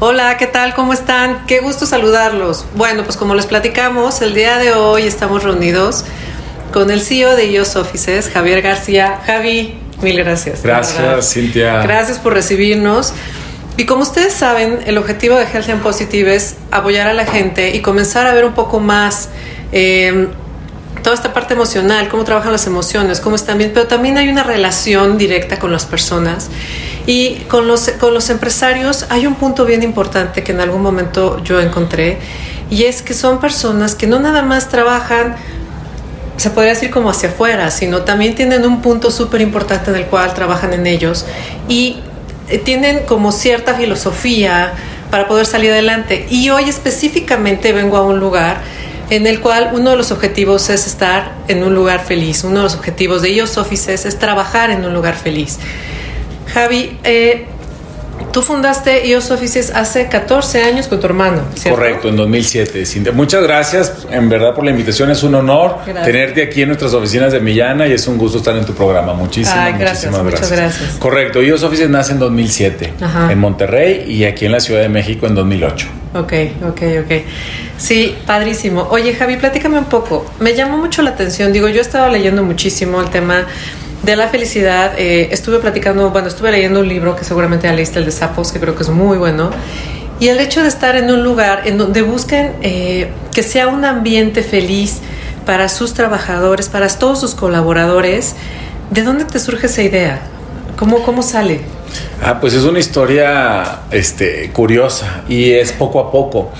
Hola, ¿qué tal? ¿Cómo están? Qué gusto saludarlos. Bueno, pues como les platicamos, el día de hoy estamos reunidos con el CEO de EOS Offices, Javier García. Javi, mil gracias. Gracias, Cintia. Gracias por recibirnos. Y como ustedes saben, el objetivo de Health and Positive es apoyar a la gente y comenzar a ver un poco más toda esta parte emocional, cómo trabajan las emociones, cómo están bien, pero también hay una relación directa con las personas. Y con los empresarios hay un punto bien importante que en algún momento yo encontré, y es que son personas que no nada más trabajan, se podría decir como hacia afuera, sino también tienen un punto súper importante en el cual trabajan en ellos y tienen como cierta filosofía para poder salir adelante. Y hoy específicamente vengo a un lugar en el cual uno de los objetivos es estar en un lugar feliz. Uno de los objetivos de EOS Offices es trabajar en un lugar feliz. Javi, tú fundaste EOS Offices hace 14 años con tu hermano, ¿cierto? Correcto, en 2007. Cintia, muchas gracias, en verdad, por la invitación. Es un honor tenerte aquí en nuestras oficinas de Millana y es un gusto estar en tu programa. Muchísimas gracias. Muchas gracias. Correcto, EOS Offices nace en 2007 en Monterrey y aquí en la Ciudad de México en 2008. Ok. Sí, padrísimo. Oye, Javi, platícame un poco. Me llamó mucho la atención. Digo, yo he estado leyendo muchísimo el tema de la felicidad. Estuve leyendo un libro que seguramente ya leíste, el de Sapos, que creo que es muy bueno. Y el hecho de estar en un lugar en donde busquen que sea un ambiente feliz para sus trabajadores, para todos sus colaboradores, ¿de dónde te surge esa idea? ¿Cómo sale? Pues es una historia curiosa y es poco a poco.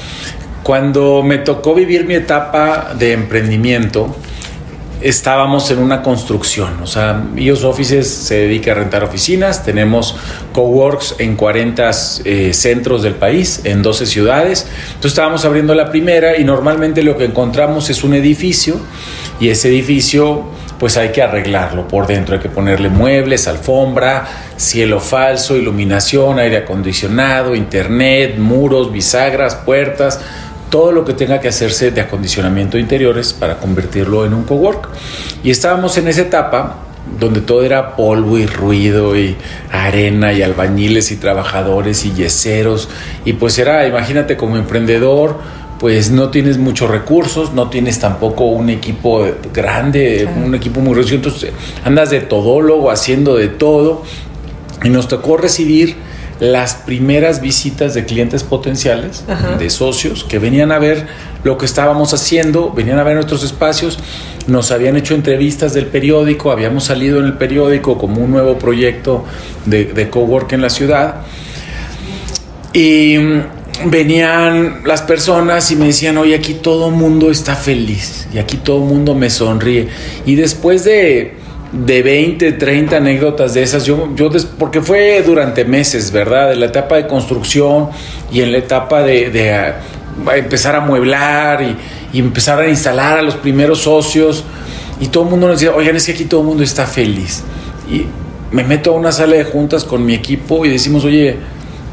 Cuando me tocó vivir mi etapa de emprendimiento, estábamos en una construcción. O sea, EOS Offices se dedica a rentar oficinas. Tenemos coworks en 40 centros del país, en 12 ciudades. Entonces estábamos abriendo la primera y normalmente lo que encontramos es un edificio, y ese edificio pues hay que arreglarlo por dentro. Hay que ponerle muebles, alfombra, cielo falso, iluminación, aire acondicionado, internet, muros, bisagras, puertas, todo lo que tenga que hacerse de acondicionamiento de interiores para convertirlo en un cowork. Y estábamos en esa etapa donde todo era polvo y ruido y arena y albañiles y trabajadores y yeseros. Y pues imagínate, como emprendedor, pues no tienes muchos recursos, no tienes tampoco un equipo grande, un equipo muy reducido. Entonces andas de todólogo, haciendo de todo. Y nos tocó recibir las primeras visitas de clientes potenciales, de socios que venían a ver lo que estábamos haciendo, venían a ver nuestros espacios, nos habían hecho entrevistas del periódico, habíamos salido en el periódico como un nuevo proyecto de cowork en la ciudad, y venían las personas y me decían: oye, aquí todo el mundo está feliz y aquí todo el mundo me sonríe. Y después de 20, 30 anécdotas de esas, porque fue durante meses, ¿verdad? De la etapa de construcción y en la etapa de empezar a amueblar y empezar a instalar a los primeros socios, y todo el mundo nos decía: oigan, es que aquí todo el mundo está feliz. Y me meto a una sala de juntas con mi equipo y decimos: oye,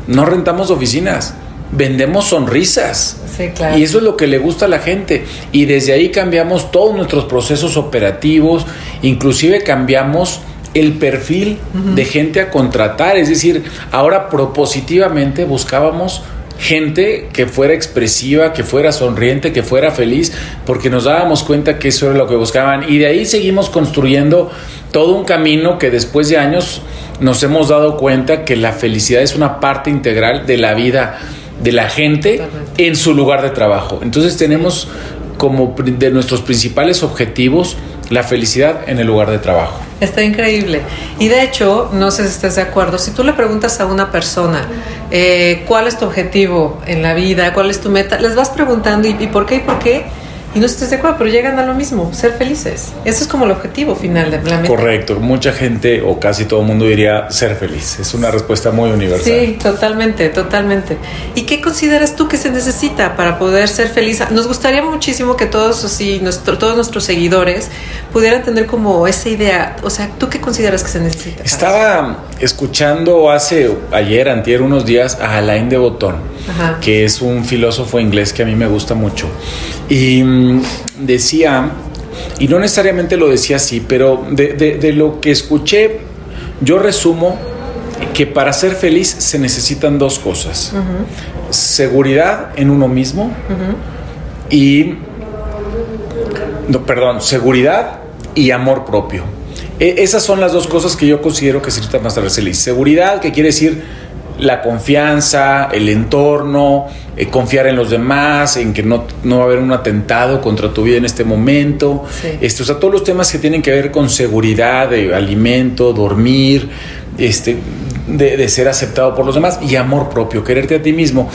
no rentamos oficinas, vendemos sonrisas. Sí, claro. Y eso es lo que le gusta a la gente. Y desde ahí cambiamos todos nuestros procesos operativos, inclusive cambiamos el perfil de gente a contratar. Es decir, ahora propositivamente buscábamos gente que fuera expresiva, que fuera sonriente, que fuera feliz, porque nos dábamos cuenta que eso era lo que buscaban. Y de ahí seguimos construyendo todo un camino que después de años nos hemos dado cuenta que la felicidad es una parte integral de la vida de la gente en su lugar de trabajo. Entonces tenemos como de nuestros principales objetivos la felicidad en el lugar de trabajo. Está increíble. Y de hecho, no sé si estás de acuerdo, si tú le preguntas a una persona cuál es tu objetivo en la vida, cuál es tu meta, les vas preguntando y por qué, y no estés de acuerdo, pero llegan a lo mismo, ser felices. Ese es como el objetivo final de la meta. Correcto. Mucha gente, o casi todo el mundo, diría ser feliz. Es una respuesta muy universal. Sí, totalmente. ¿Y qué consideras tú que se necesita para poder ser feliz? Nos gustaría muchísimo que todos nuestros seguidores pudieran tener como esa idea. O sea, ¿tú qué consideras que se necesita? Estaba escuchando antier, unos días, a Alain de Botton, que es un filósofo inglés que a mí me gusta mucho. Y decía, y no necesariamente lo decía así, pero de lo que escuché, yo resumo que para ser feliz se necesitan dos cosas. Seguridad en uno mismo seguridad y amor propio. Esas son las dos cosas que yo considero que se necesitan para ser feliz. Seguridad, que quiere decir la confianza, el entorno, confiar en los demás, en que no va a haber un atentado contra tu vida en este momento. Sí. O sea, todos los temas que tienen que ver con seguridad, de alimento, dormir, de ser aceptado por los demás, y amor propio, quererte a ti mismo.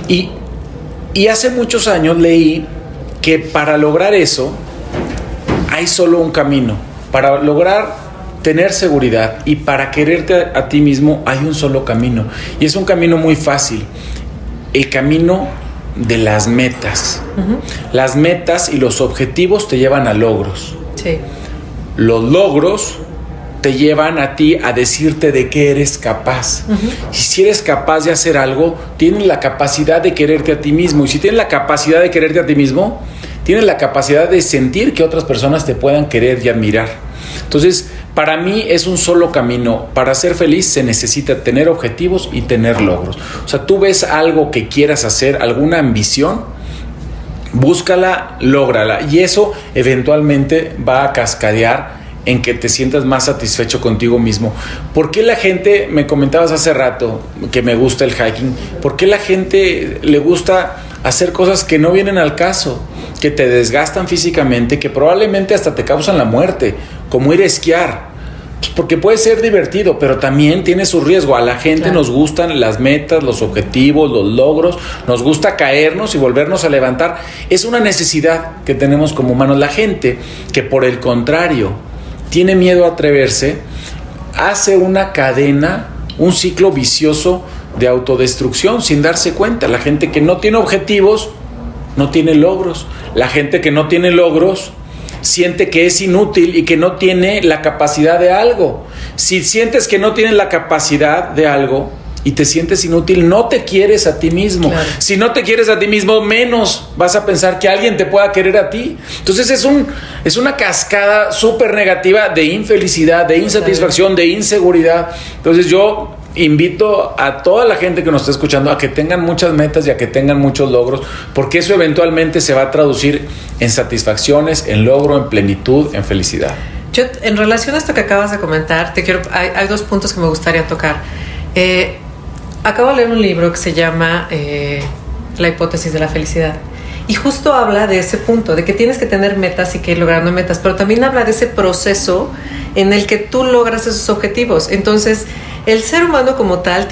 Sí. Y hace muchos años leí que para lograr eso hay solo un camino. Para lograr tener seguridad y para quererte a ti mismo hay un solo camino. Y es un camino muy fácil. El camino de las metas. Las metas y los objetivos te llevan a logros. Sí. Los logros te llevan a ti a decirte de qué eres capaz. Y si eres capaz de hacer algo, tienes la capacidad de quererte a ti mismo. Y si tienes la capacidad de quererte a ti mismo, tienes la capacidad de sentir que otras personas te puedan querer y admirar. Entonces, para mí es un solo camino. Para ser feliz se necesita tener objetivos y tener logros. O sea, tú ves algo que quieras hacer, alguna ambición, búscala, lógrala. Y eso eventualmente va a cascadear en que te sientas más satisfecho contigo mismo. ¿Por qué la gente, me comentabas hace rato que me gusta el hiking, por qué la gente le gusta hacer cosas que no vienen al caso, que te desgastan físicamente, que probablemente hasta te causan la muerte, como ir a esquiar? Pues porque puede ser divertido, pero también tiene su riesgo. A la gente nos gustan las metas, los objetivos, los logros, nos gusta caernos y volvernos a levantar. Es una necesidad que tenemos como humanos. La gente que por el contrario tiene miedo a atreverse, hace una cadena, un ciclo vicioso de autodestrucción sin darse cuenta. La gente que no tiene objetivos no tiene logros. La gente que no tiene logros siente que es inútil y que no tiene la capacidad de algo. Si sientes que no tienes la capacidad de algo y te sientes inútil, no te quieres a ti mismo. Claro. Si no te quieres a ti mismo, menos vas a pensar que alguien te pueda querer a ti. Entonces es una cascada súper negativa de infelicidad, de insatisfacción, de inseguridad. Entonces yo invito a toda la gente que nos está escuchando a que tengan muchas metas y a que tengan muchos logros, porque eso eventualmente se va a traducir en satisfacciones, en logro, en plenitud, en felicidad. Yo, en relación a esto que acabas de comentar, hay dos puntos que me gustaría tocar. Acabo de leer un libro que se llama La hipótesis de la felicidad, y justo habla de ese punto, de que tienes que tener metas y que ir logrando metas, pero también habla de ese proceso en el que tú logras esos objetivos. Entonces, el ser humano como tal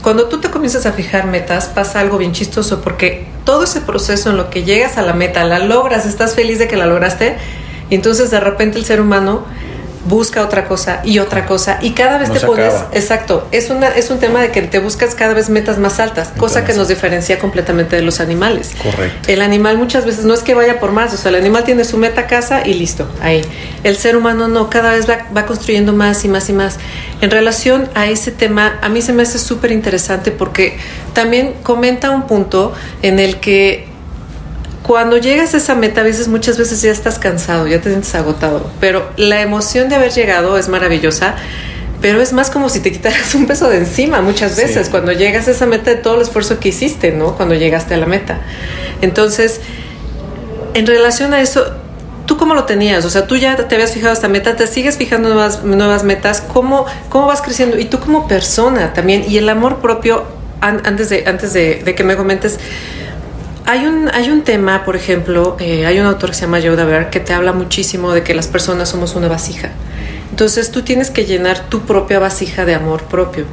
cuando tú te comienzas a fijar metas, pasa algo bien chistoso, porque todo ese proceso en lo que llegas a la meta, la logras, estás feliz de que la lograste, y entonces de repente el ser humano busca otra cosa, y cada vez te pones... Acaba. Exacto, es un tema de que te buscas cada vez metas más altas, cosa que nos diferencia completamente de los animales. Correcto. El animal muchas veces no es que vaya por más, o sea, el animal tiene su meta casa y listo, ahí. El ser humano no, cada vez va construyendo más y más y más. En relación a ese tema, a mí se me hace súper interesante porque también comenta un punto en el que cuando llegas a esa meta, muchas veces ya estás cansado, ya te sientes agotado, pero la emoción de haber llegado es maravillosa, pero es más como si te quitaras un peso de encima muchas veces, cuando llegas a esa meta, de todo el esfuerzo que hiciste, ¿no? Cuando llegaste a la meta. Entonces, en relación a eso, ¿tú cómo lo tenías? O sea, tú ya te habías fijado esta meta, te sigues fijando nuevas metas, ¿cómo vas creciendo? Y tú como persona también, y el amor propio, antes de que me comentes. Hay un tema, por ejemplo, hay un autor que se llama Joe Daber que te habla muchísimo de que las personas somos una vasija. Entonces tú tienes que llenar tu propia vasija de amor propio.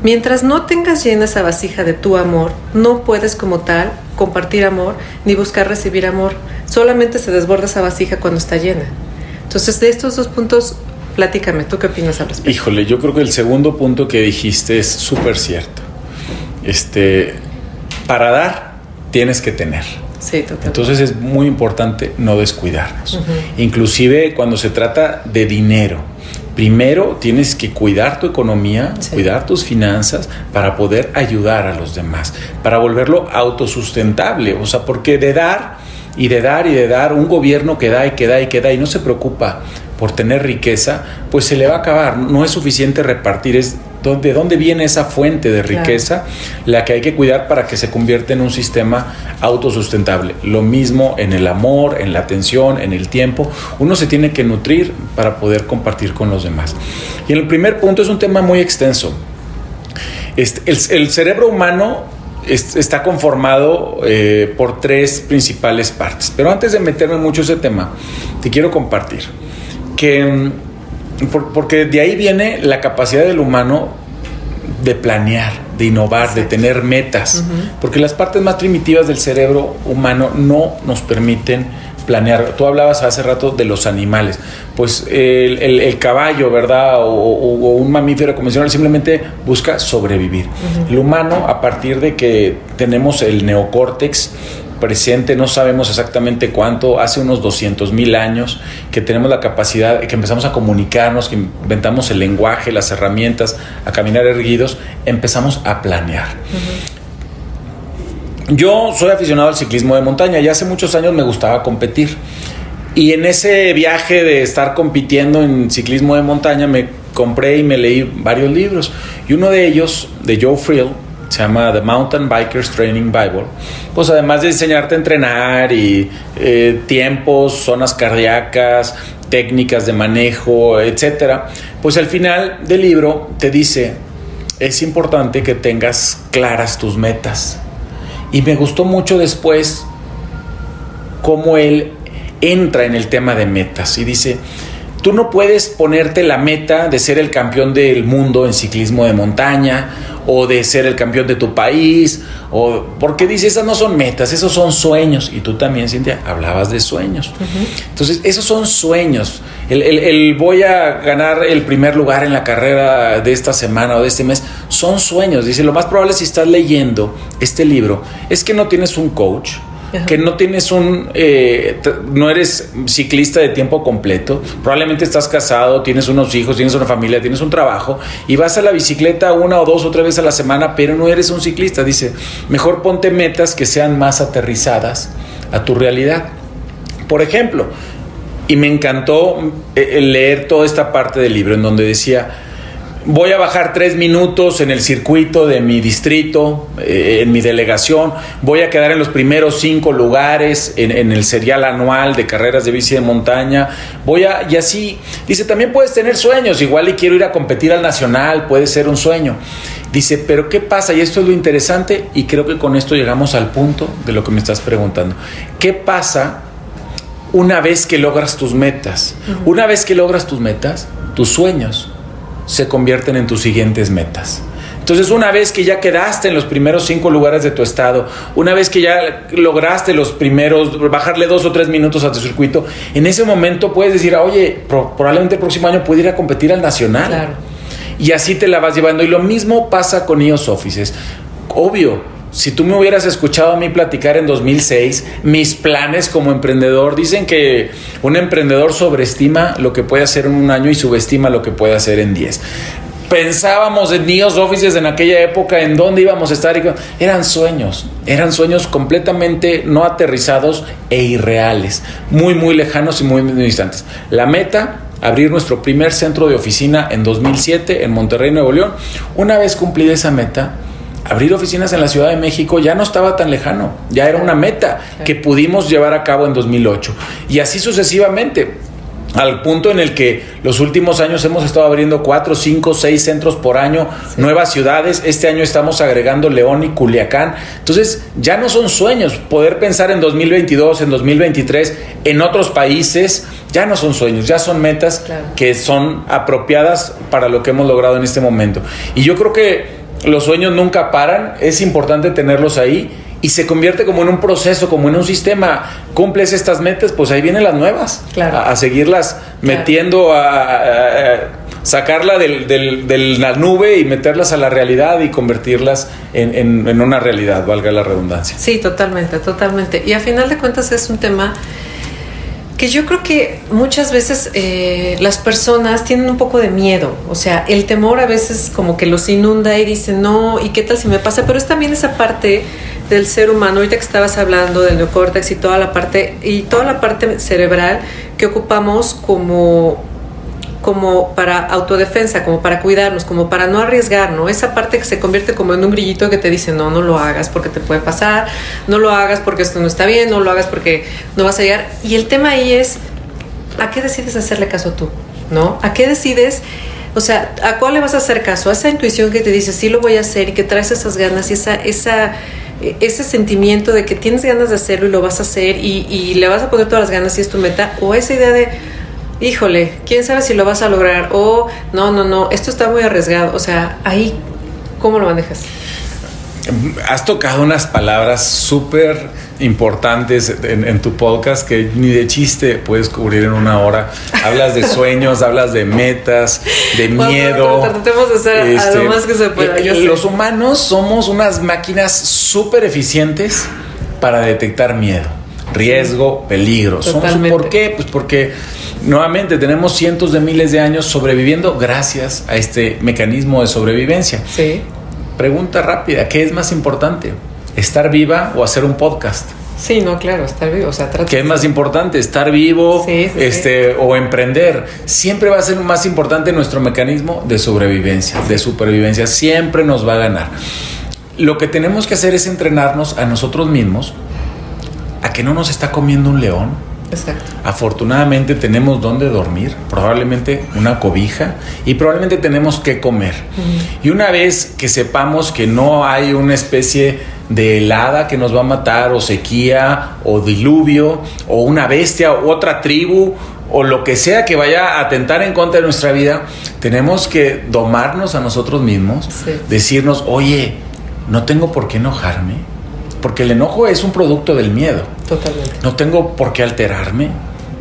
Mientras no tengas llena esa vasija de tu amor, no puedes como tal compartir amor ni buscar recibir amor. Solamente se desborda esa vasija cuando está llena. Entonces, de estos dos puntos, platícame, ¿tú qué opinas al respecto? Híjole, yo creo que el segundo punto que dijiste es súper cierto. Para dar, tienes que tener. Sí, totalmente. Entonces es muy importante no descuidarnos. Inclusive cuando se trata de dinero. Primero tienes que cuidar tu economía, cuidar tus finanzas para poder ayudar a los demás, para volverlo autosustentable. O sea, porque de dar y de dar y de dar, un gobierno que da y que da y que da y no se preocupa por tener riqueza, pues se le va a acabar. No es suficiente repartir, es ¿De dónde viene esa fuente de riqueza? La que hay que cuidar para que se convierta en un sistema autosustentable. Lo mismo en el amor, en la atención, en el tiempo. Uno se tiene que nutrir para poder compartir con los demás. Y el primer punto es un tema muy extenso. El cerebro humano está conformado por 3 principales partes. Pero antes de meterme mucho en ese tema, te quiero compartir que porque de ahí viene la capacidad del humano de planear, de innovar, exacto, de tener metas. Porque las partes más primitivas del cerebro humano no nos permiten planear. Tú hablabas hace rato de los animales. Pues el caballo, ¿verdad? O un mamífero convencional simplemente busca sobrevivir. El humano, a partir de que tenemos el neocórtex presente, no sabemos exactamente cuánto, hace unos 200,000 años que tenemos la capacidad, que empezamos a comunicarnos, que inventamos el lenguaje, las herramientas, a caminar erguidos, empezamos a planear. Yo soy aficionado al ciclismo de montaña y hace muchos años me gustaba competir. Y en ese viaje de estar compitiendo en ciclismo de montaña me compré y me leí varios libros. Y uno de ellos, de Joe Friel, se llama The Mountain Bikers Training Bible. Pues además de enseñarte a entrenar y tiempos, zonas cardíacas, técnicas de manejo, etcétera, pues al final del libro te dice, es importante que tengas claras tus metas. Y me gustó mucho después cómo él entra en el tema de metas y dice, tú no puedes ponerte la meta de ser el campeón del mundo en ciclismo de montaña o de ser el campeón de tu país, o porque dice, esas no son metas, esos son sueños. Y tú también, Cintia, hablabas de sueños. Entonces, esos son sueños. El voy a ganar el primer lugar en la carrera de esta semana o de este mes, son sueños. Dice, lo más probable si estás leyendo este libro es que no tienes un coach, que no tienes no eres ciclista de tiempo completo, probablemente estás casado, tienes unos hijos, tienes una familia, tienes un trabajo y vas a la bicicleta 1 o 2 o 3 veces a la semana, pero no eres un ciclista. Dice, mejor ponte metas que sean más aterrizadas a tu realidad. Por ejemplo, y me encantó leer toda esta parte del libro en donde decía, voy a bajar 3 minutos en el circuito de mi distrito, en mi delegación, voy a quedar en los primeros 5 lugares en el serial anual de carreras de bici de montaña, y así, dice, también puedes tener sueños, igual y quiero ir a competir al nacional, puede ser un sueño. Dice, pero ¿qué pasa? Y esto es lo interesante, y creo que con esto llegamos al punto de lo que me estás preguntando. ¿Qué pasa una vez que logras tus metas? Una vez que logras tus metas, tus sueños se convierten en tus siguientes metas. Entonces, una vez que ya quedaste en los primeros 5 lugares de tu estado, una vez que ya lograste los primeros, bajarle 2 o 3 minutos a tu circuito, en ese momento puedes decir, oye, probablemente el próximo año puedo ir a competir al nacional. Claro. Y así te la vas llevando. Y lo mismo pasa con EOS Offices. Obvio, si tú me hubieras escuchado a mí platicar en 2006, mis planes como emprendedor, dicen que un emprendedor sobreestima lo que puede hacer en un año y subestima lo que puede hacer en 10. Pensábamos en EOS Offices en aquella época, en dónde íbamos a estar. Eran sueños completamente no aterrizados e irreales, muy, muy lejanos y muy distantes. La meta, abrir nuestro primer centro de oficina en 2007 en Monterrey, Nuevo León. Una vez cumplida esa meta, abrir oficinas en la Ciudad de México ya no estaba tan lejano, ya era una meta que pudimos llevar a cabo en 2008 y así sucesivamente, al punto en el que los últimos años hemos estado abriendo 4, 5, 6 centros por año, nuevas ciudades. Este año estamos agregando León y Culiacán. Entonces ya no son sueños, poder pensar en 2022, en 2023, en otros países, ya no son sueños, ya son metas que son apropiadas para lo que hemos logrado en este momento. Y yo creo que los sueños nunca paran, es importante tenerlos ahí y se convierte como en un proceso, como en un sistema. Cumples estas metas, pues ahí vienen las nuevas, a seguirlas metiendo, a sacarla de la nube y meterlas a la realidad y convertirlas en una realidad, valga la redundancia. Sí, totalmente. Y a final de cuentas es un tema que yo creo que muchas veces las personas tienen un poco de miedo, o sea, el temor a veces como que los inunda y dicen, no, ¿y qué tal si me pasa? Pero es también esa parte del ser humano, ahorita que estabas hablando del neocórtex y toda la parte cerebral que ocupamos como como para autodefensa, como para cuidarnos, como para no arriesgar, ¿no? Esa parte que se convierte como en un grillito que te dice, no lo hagas porque te puede pasar, no lo hagas porque esto no está bien, no lo hagas porque no vas a llegar. Y el tema ahí es, ¿a qué decides hacerle caso tú? ¿No? ¿A qué decides? O sea, ¿a cuál le vas a hacer caso? A esa intuición que te dice, sí lo voy a hacer, y que traes esas ganas y ese sentimiento de que tienes ganas de hacerlo y lo vas a hacer y le vas a poner todas las ganas y es tu meta, o esa idea de, híjole, quién sabe si lo vas a lograr, o no, esto está muy arriesgado. O sea, ahí, ¿cómo lo manejas? Has tocado unas palabras súper importantes en tu podcast que ni de chiste puedes cubrir en una hora. Hablas de sueños, hablas de metas, de miedo. Tratemos de hacer a lo más que se pueda. Los humanos somos unas máquinas súper eficientes para detectar miedo, riesgo, peligro. ¿Por qué? Pues porque nuevamente tenemos cientos de miles de años sobreviviendo gracias a este mecanismo de sobrevivencia. Sí. Pregunta rápida, ¿qué es más importante? ¿Estar viva o hacer un podcast? Sí, no, claro, estar vivo. O sea, ¿qué es más importante? ¿Estar vivo o emprender? Siempre va a ser más importante nuestro mecanismo de sobrevivencia, de supervivencia. Siempre nos va a ganar. Lo que tenemos que hacer es entrenarnos a nosotros mismos a que no nos está comiendo un león. Exacto. Afortunadamente tenemos donde dormir, probablemente una cobija, y probablemente tenemos que comer. Y una vez que sepamos que no hay una especie de helada que nos va a matar, o sequía, o diluvio, o una bestia, o otra tribu, o lo que sea que vaya a atentar en contra de nuestra vida, tenemos que domarnos a nosotros mismos, decirnos, oye, no tengo por qué enojarme, porque el enojo es un producto del miedo. Totalmente. No tengo por qué alterarme.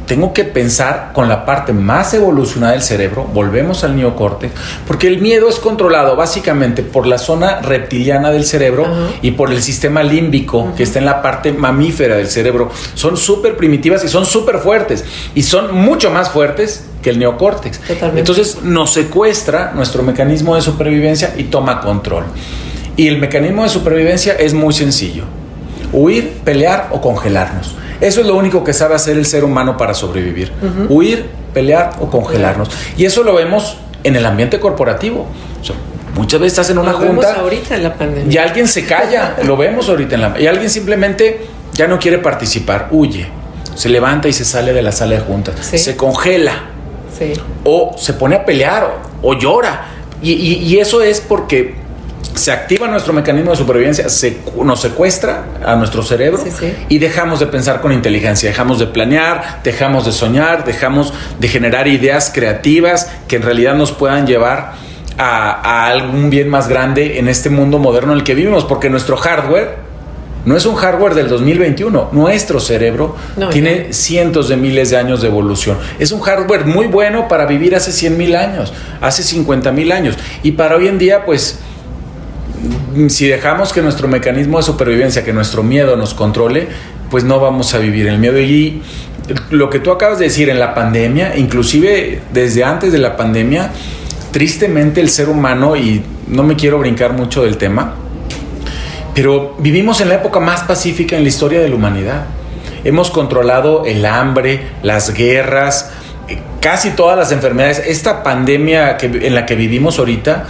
Tengo que pensar con la parte más evolucionada del cerebro. Volvemos al neocórtex. Porque el miedo es controlado básicamente por la zona reptiliana del cerebro y por el sistema límbico que está en la parte mamífera del cerebro. Son súper primitivas y son súper fuertes. Y son mucho más fuertes que el neocórtex. Totalmente. Entonces nos secuestra nuestro mecanismo de supervivencia y toma control. Y el mecanismo de supervivencia es muy sencillo: huir, pelear o congelarnos. Eso es lo único que sabe hacer el ser humano para sobrevivir. Huir, pelear o congelarnos. Y eso lo vemos en el ambiente corporativo. O sea, muchas veces estás en una junta. Lo vemos ahorita en la pandemia. Y alguien se calla. Lo vemos ahorita y alguien simplemente ya no quiere participar. Huye. Se levanta y se sale de la sala de juntas. ¿Sí? Se congela. Sí. O se pone a pelear o llora. Y eso es porque se activa nuestro mecanismo de supervivencia, nos secuestra a nuestro cerebro y dejamos de pensar con inteligencia, dejamos de planear, dejamos de soñar, dejamos de generar ideas creativas que en realidad nos puedan llevar a algún bien más grande en este mundo moderno en el que vivimos, porque nuestro hardware no es un hardware del 2021. Nuestro cerebro tiene cientos de miles de años de evolución. Es un hardware muy bueno para vivir hace 100,000 años, hace 50,000 años, y para hoy en día, pues, si dejamos que nuestro mecanismo de supervivencia, que nuestro miedo nos controle, pues no vamos a vivir el miedo. Y lo que tú acabas de decir, en la pandemia, inclusive desde antes de la pandemia, tristemente el ser humano, y no me quiero brincar mucho del tema, pero vivimos en la época más pacífica en la historia de la humanidad. Hemos controlado el hambre, las guerras, casi todas las enfermedades. Esta pandemia en la que vivimos ahorita,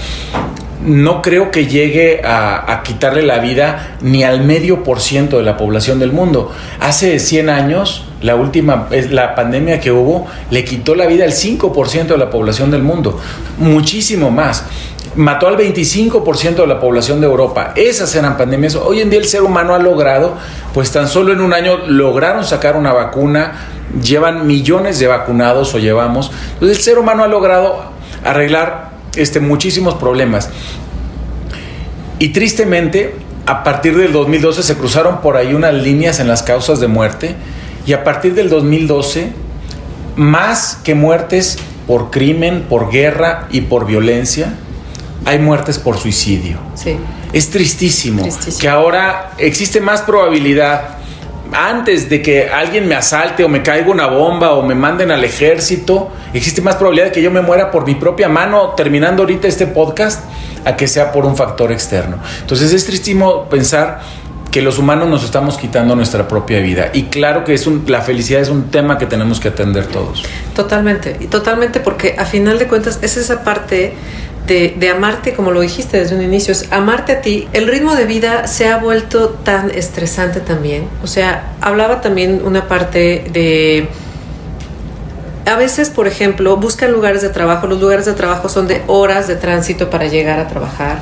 no creo que llegue a quitarle la vida ni al 0.5% de la población del mundo. Hace 100 años, la pandemia que hubo, le quitó la vida al 5% de la población del mundo. Muchísimo más. Mató al 25% de la población de Europa. Esas eran pandemias. Hoy en día el ser humano ha logrado, pues tan solo en un año lograron sacar una vacuna. Llevan millones de vacunados, o llevamos. Entonces el ser humano ha logrado arreglar muchísimos problemas. Y tristemente, a partir del 2012 se cruzaron por ahí unas líneas en las causas de muerte, y a partir del 2012, más que muertes por crimen, por guerra y por violencia, hay muertes por suicidio. Sí. Es tristísimo que ahora existe más probabilidad, antes de que alguien me asalte o me caiga una bomba o me manden al ejército, existe más probabilidad de que yo me muera por mi propia mano terminando ahorita este podcast, a que sea por un factor externo. Entonces es tristísimo pensar que los humanos nos estamos quitando nuestra propia vida. Y claro que la felicidad es un tema que tenemos que atender todos. Totalmente, y totalmente, porque a final de cuentas es esa parte de amarte, como lo dijiste desde un inicio, es amarte a ti. El ritmo de vida se ha vuelto tan estresante también. O sea, hablaba también una parte de... A veces, por ejemplo, buscan lugares de trabajo. Los lugares de trabajo son de horas de tránsito para llegar a trabajar.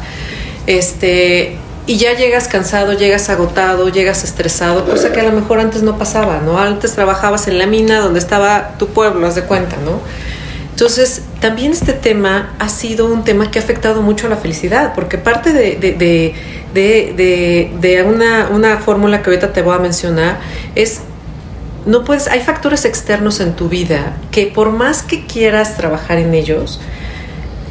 Y ya llegas cansado, llegas agotado, llegas estresado, cosa que a lo mejor antes no pasaba, ¿no? Antes trabajabas en la mina donde estaba tu pueblo, haz de cuenta, ¿no? Entonces, también este tema ha sido un tema que ha afectado mucho a la felicidad, porque parte de una fórmula que ahorita te voy a mencionar es, no puedes, hay factores externos en tu vida que por más que quieras trabajar en ellos,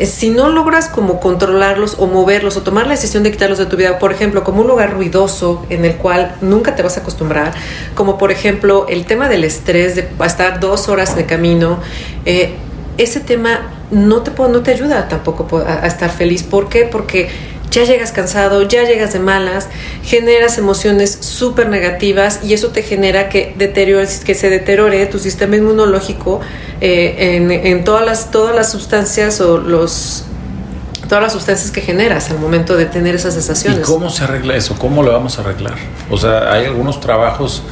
si no logras como controlarlos o moverlos o tomar la decisión de quitarlos de tu vida, por ejemplo, como un lugar ruidoso en el cual nunca te vas a acostumbrar, como por ejemplo el tema del estrés de estar 2 horas de camino, ese tema no te ayuda tampoco a estar feliz. ¿Por qué? Porque ya llegas cansado, ya llegas de malas, generas emociones súper negativas y eso te genera que se deteriore tu sistema inmunológico en todas las sustancias o todas las sustancias que generas al momento de tener esas sensaciones. ¿Y cómo se arregla eso? ¿Cómo lo vamos a arreglar? O sea, hay algunos trabajos.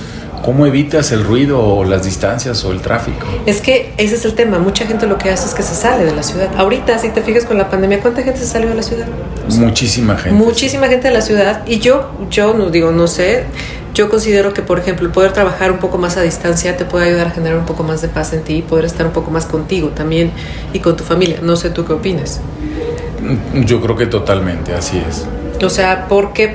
¿Cómo evitas el ruido o las distancias o el tráfico? Es que ese es el tema. Mucha gente lo que hace es que se sale de la ciudad. Ahorita, si te fijas con la pandemia, ¿cuánta gente se salió de la ciudad? Muchísima gente. Muchísima gente de la ciudad. Y yo no sé, yo considero que, por ejemplo, el poder trabajar un poco más a distancia te puede ayudar a generar un poco más de paz en ti y poder estar un poco más contigo también y con tu familia. No sé tú qué opinas. Yo creo que totalmente, así es. O sea, ¿por qué?